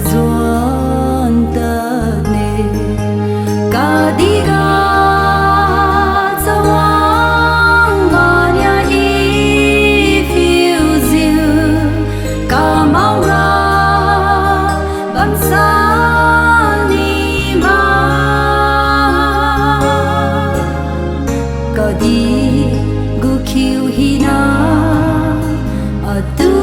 zuan ta ne ka di ga zawang manya I feels you ka mau ra bam sa ni ma ka di gu khiu hi na atu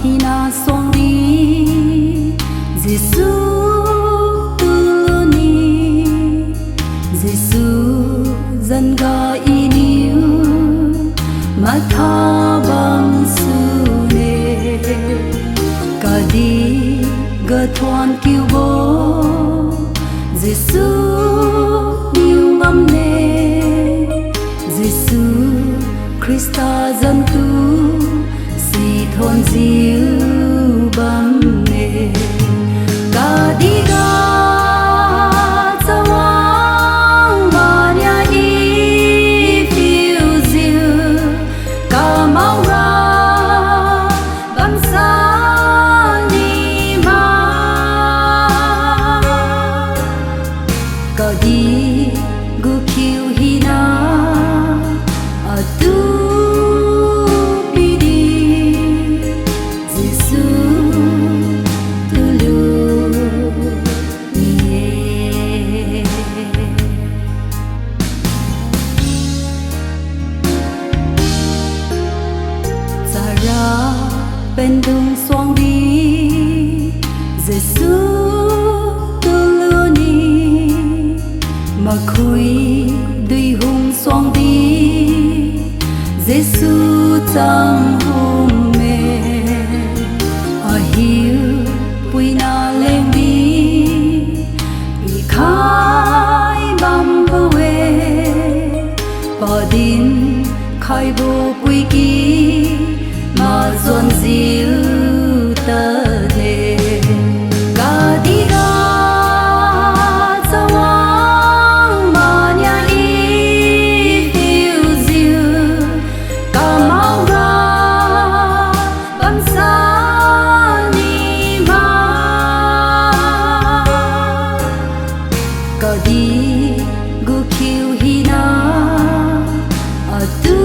hina song đi Giêsu tu ni Giêsu dân ga iniu ma tha bang su ne ka di ga thuan kiu bo Giêsu niu ngam ne Giêsu Christa dân tu thôn diu bam ne ka di ga zawang manya I feels you ka mau ra bam sa ni ma ka di gu khiu hi na atu bên đường xoang đi Giêsu tu lưa ni mà khui đuôi hùng xoang đi Giêsu chẳng hùng mê à hiu bùi na lên đi bị khai băm bơ về bỏ din khai bồ bùi kỳ mà dọn dịu ta để cả đi ra zawang manya I feels you cả mau ra bam sa ni ma cả đi gu khiu hi na atu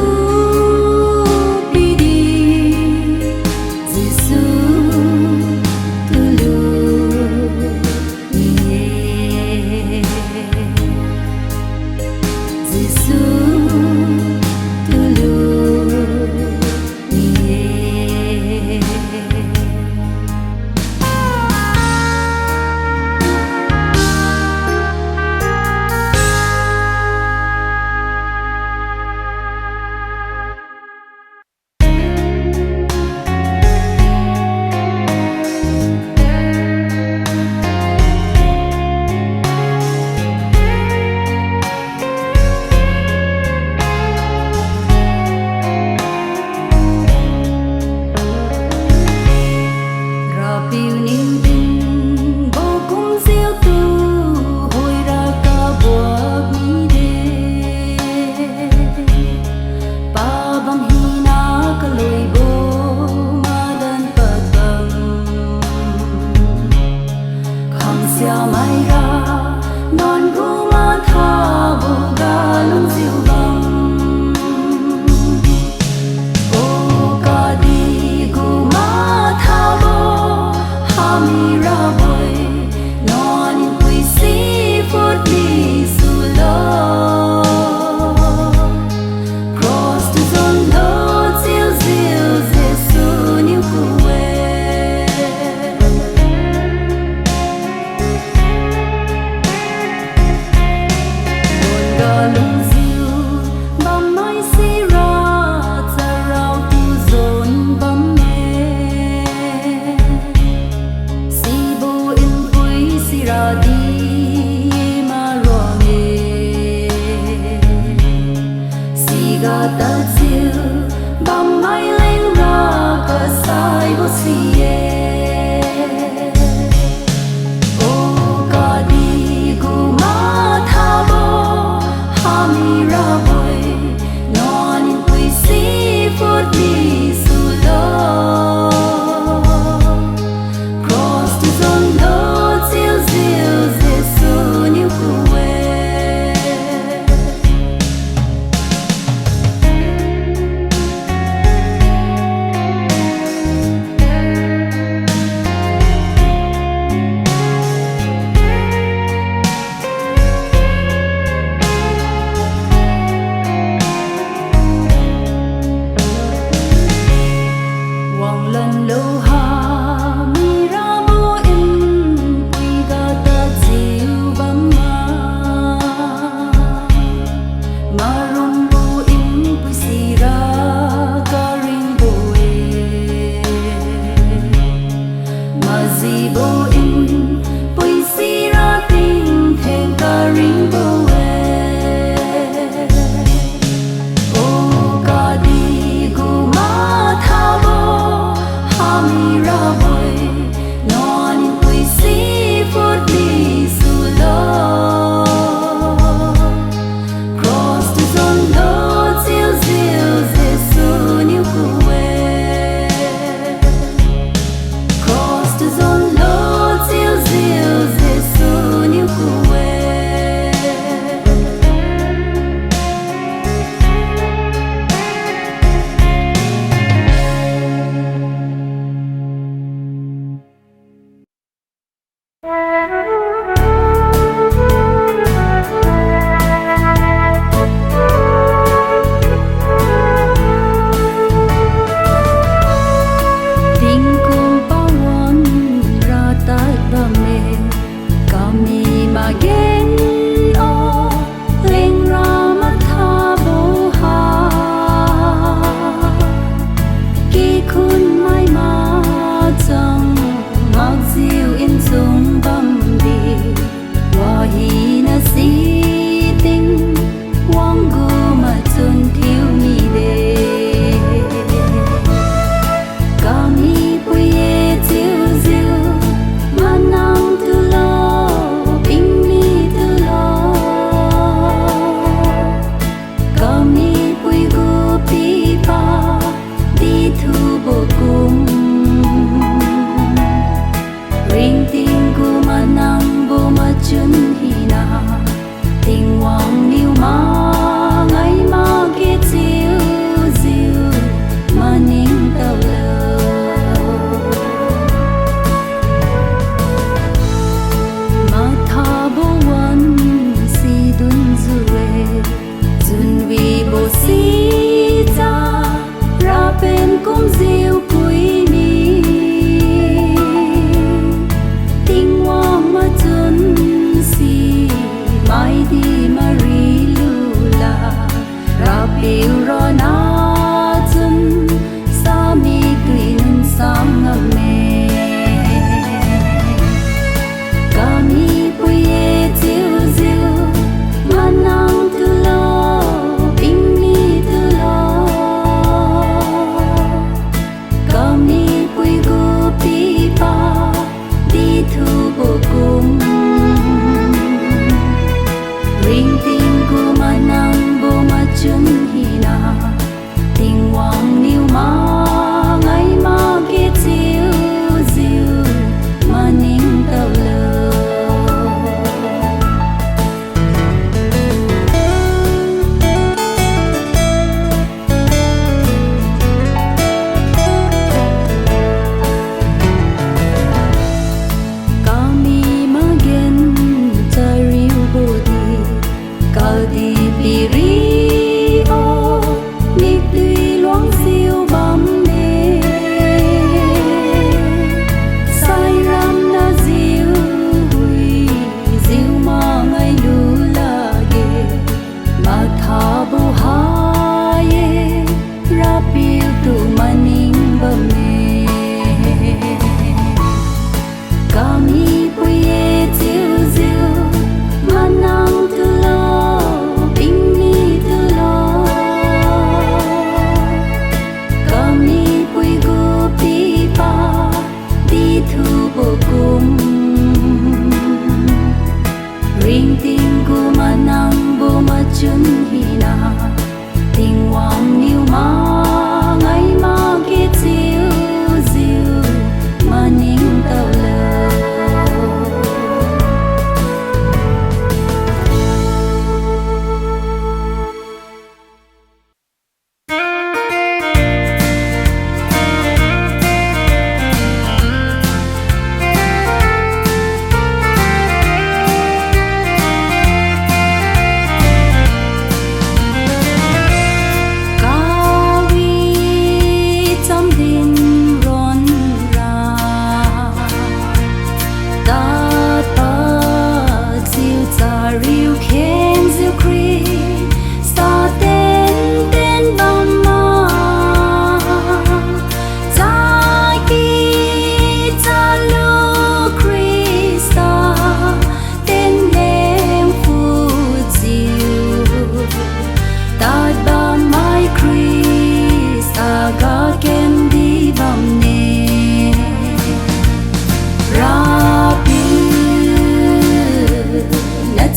ta chiều băm mây lên ra cờ sai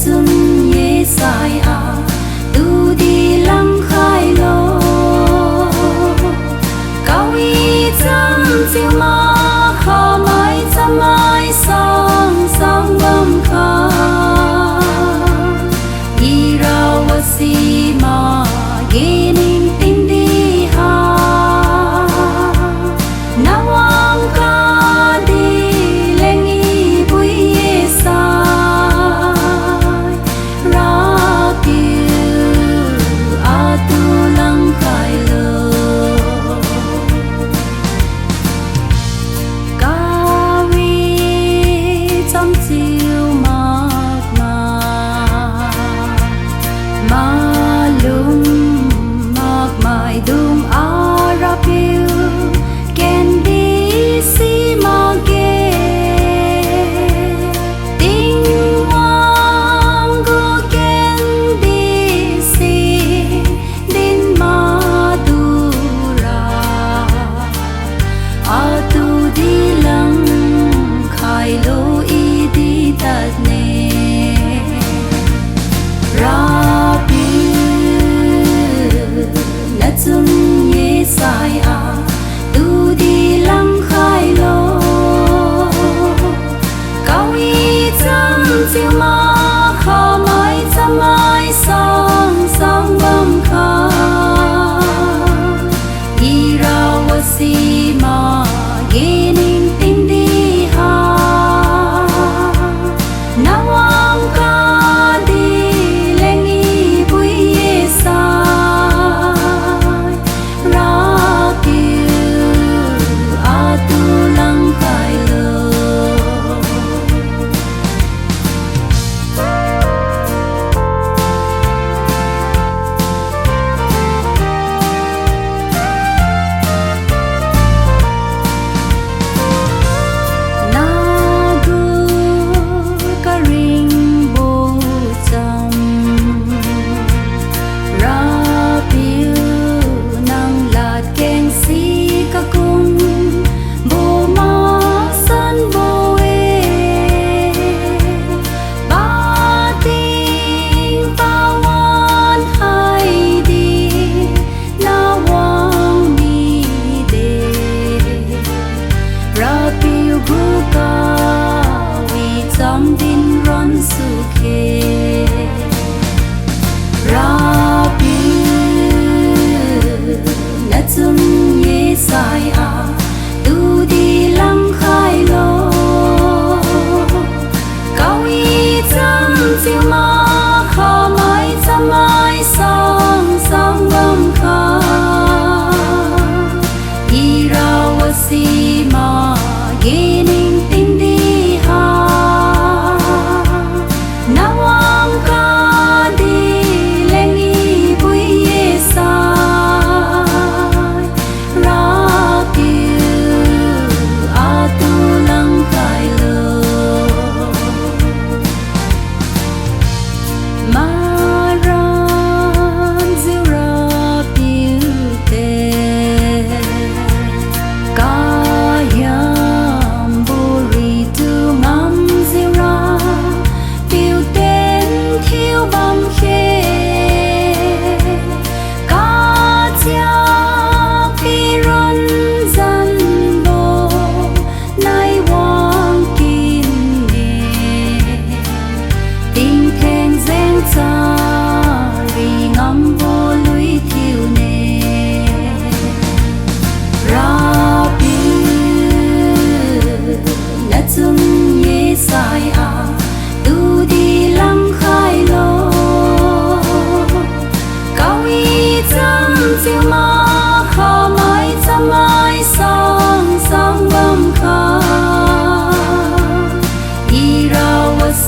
Zum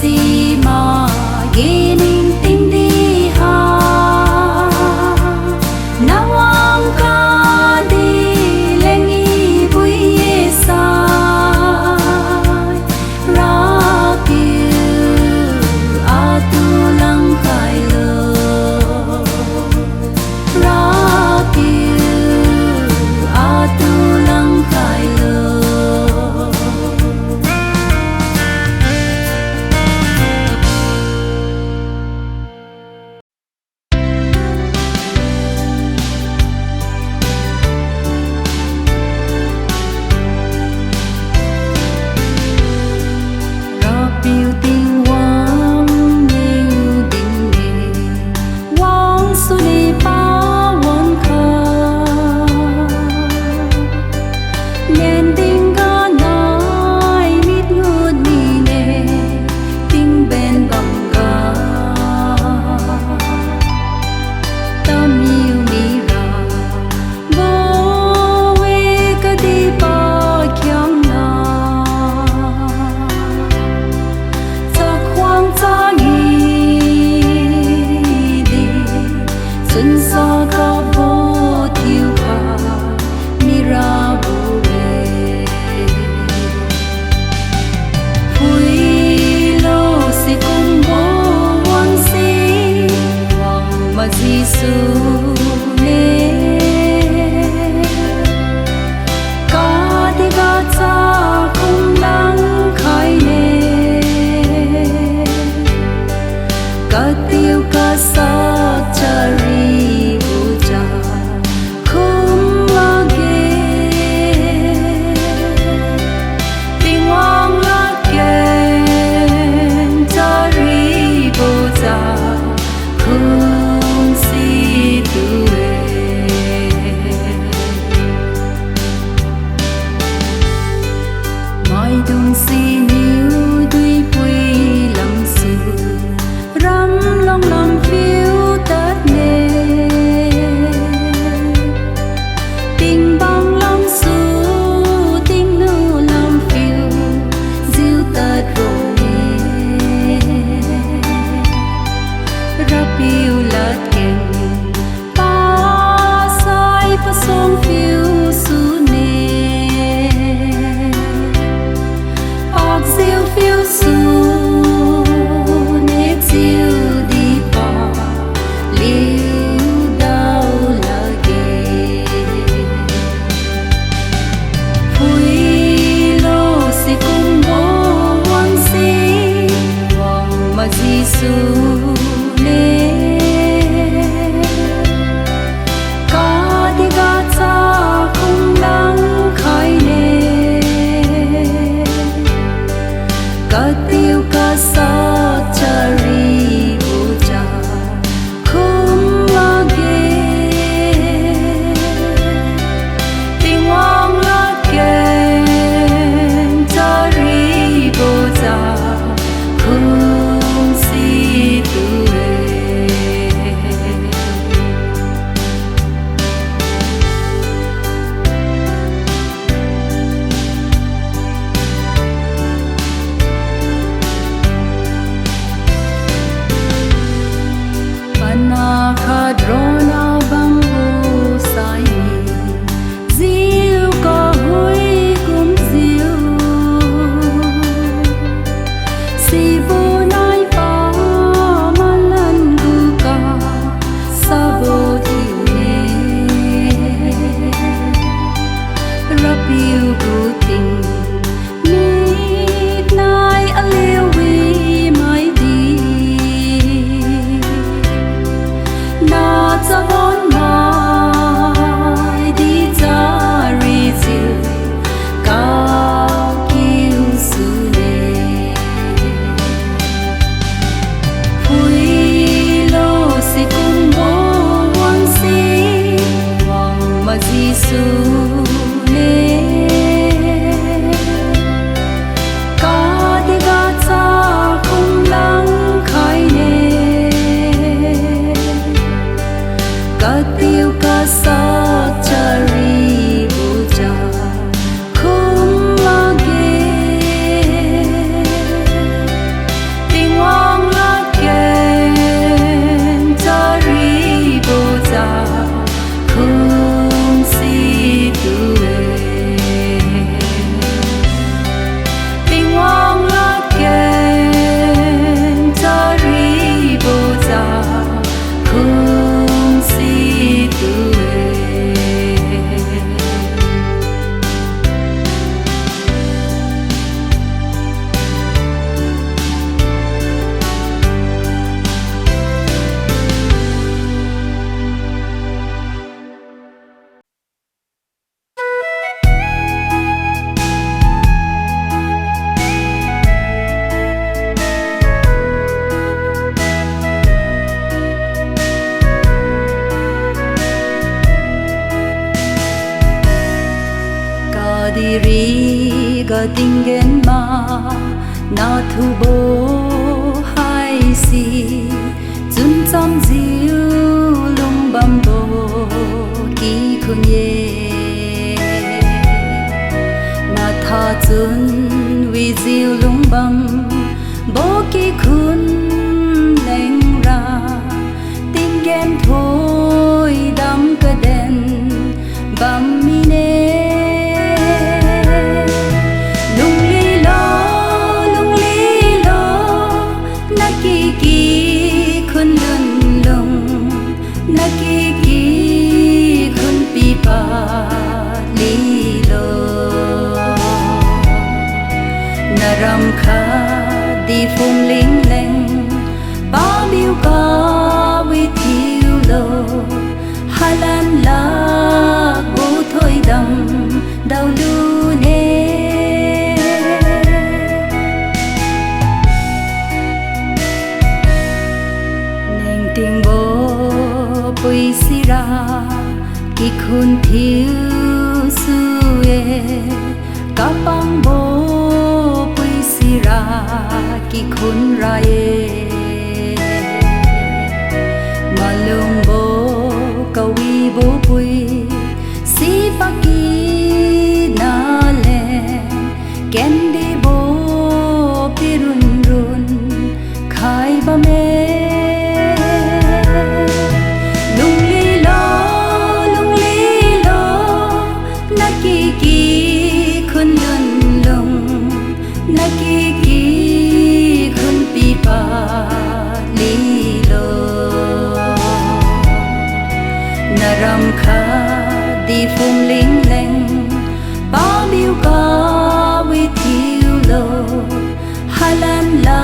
Hãy subscribe cho kênh Ghiền Mì Gõ để không bỏ lỡ tình ghen mà na thu bố hai si chun chăm diu lung bam bố kỳ khôn ye na tha chun vì diu lung bam bố kỳ khôn leng ra tình ghen thôi đắm cơ đen bam mi nè ram kha đi phung lính leng ba biu ca vi thiêu lô hà lan la bố thôi đầm đau lu nê neng tiếng bố bùi si ra kỳ khôn thiêu suê cả băng bố ra kỳ khôn ra ye mà lung bố cầu vi bố bùi si ba kỳ na le ken đi bố pi run run khai ba mê lung li lo na kỳ kỳ khôn lun lung na kỳ kỳ khôn pi pa li lo na ram kha đi phung lính leng ba biu ca vi thiêu lo hà lan la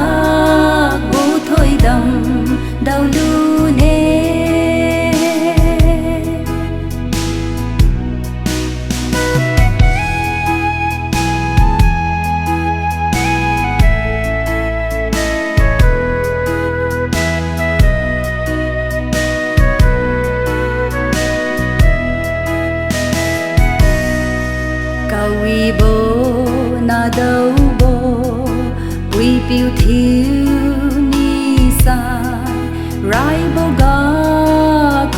bố thôi đầm đau lu nê vì bố na đâu bố vì biểu thiếu ni sa rai bố ga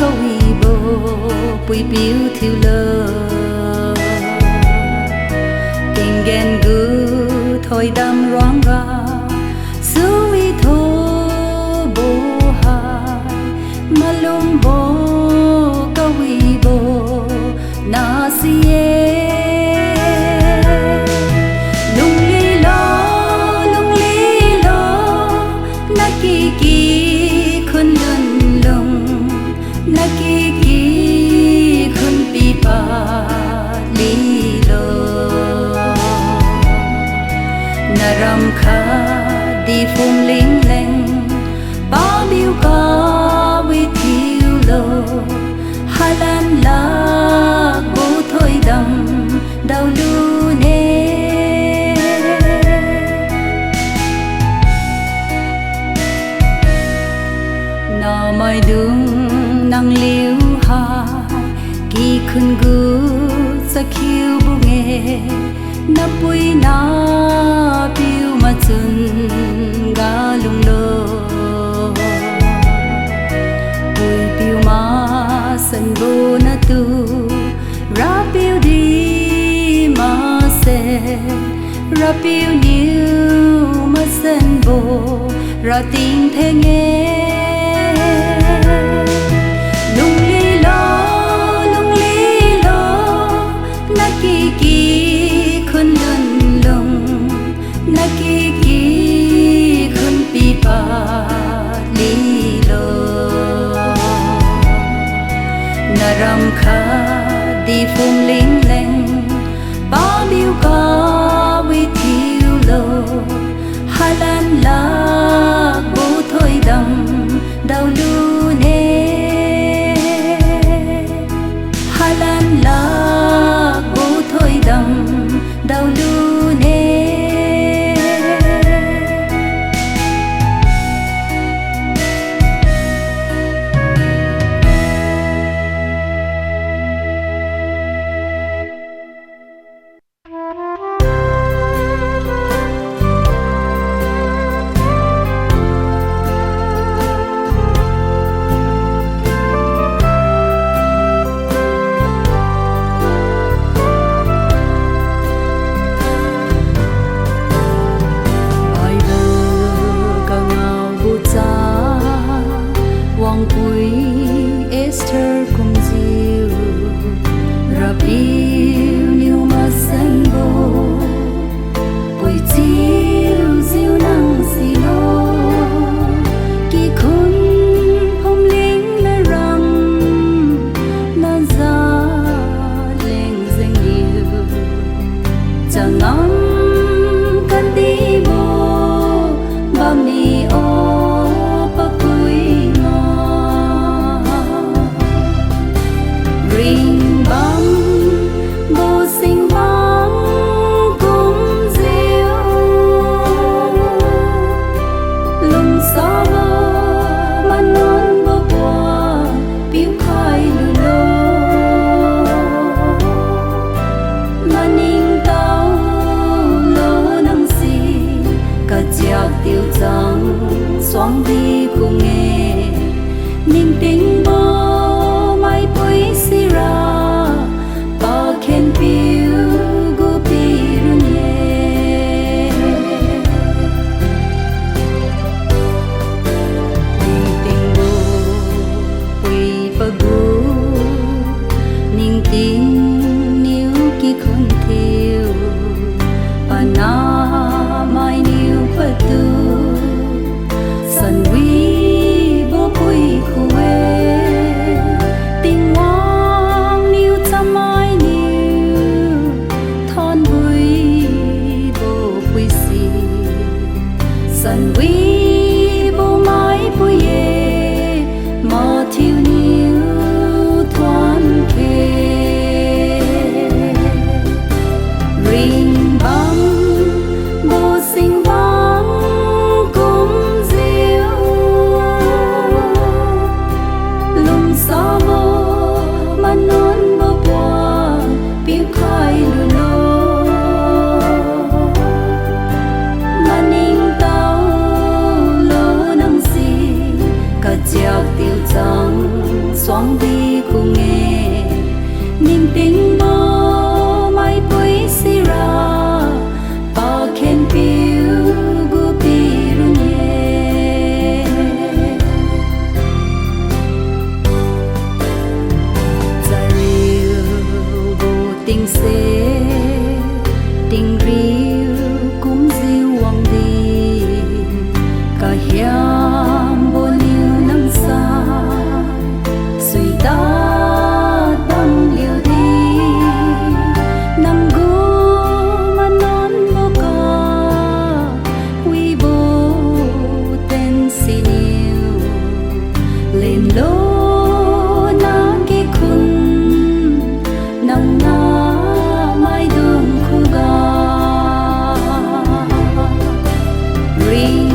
câu vì bố vì biểu thiếu lơ tình ghen gu thôi đam roáng ra su vì thô bố hai mà lung bố câu vì bố na si ram kha đi phung lính leng ba biu ca vi thiêu lô hà lan la bố thôi đầm đau lu nê nà mai đúng năng liu ha kỳ khôn gu sa khiu bu nghe na pui na piu ma chun ga lung lo pui piu ma san bo na tu ra piu đi ma se ra piu niu ma san bo ra tin the nghe lung li lo na kỳ kỳ khôn lun lung na kỳ kỳ khôn pi pa li lo na ram kha đi phung lính leng ba biu ca vi thiêu lo hà lan la bố thôi đầm đau lu nê hà lan la bố thôi đầm đau lu nê rằng xoắn đi cùng nghe niềm tình bố mai bối xì ra ba khen phiêu gu piru nhé niềm tình bố quỳ ba gu niềm tình níu kỳ khôn thiêu bà na mai níu bà tu sân quý bố bùi khuê tình hoang níu chăm mai níu thon bùi bố bùi xì sân quý bố mai bùi ye mò thiêu níu thoan kê ring băng bố sinh vắng cũng diêu lùng gió bố mà nón bố bùa biếu khai lù lô mà ninh tao lô nắng gì cả chiạc tiêu trắng xoắn đi cùng nghe niềm tình bố mai bối xì ra ba khen phiêu gu piru nhé za riu bố tình xế tình riu cũng diêu hoàng đi cả hiam bố niu nắng xa suy ta đâm liều đi nằm gu mà non bố ca quy bố tên xì niu lên lô na kỳ khun nằm na mai đường khu ga ring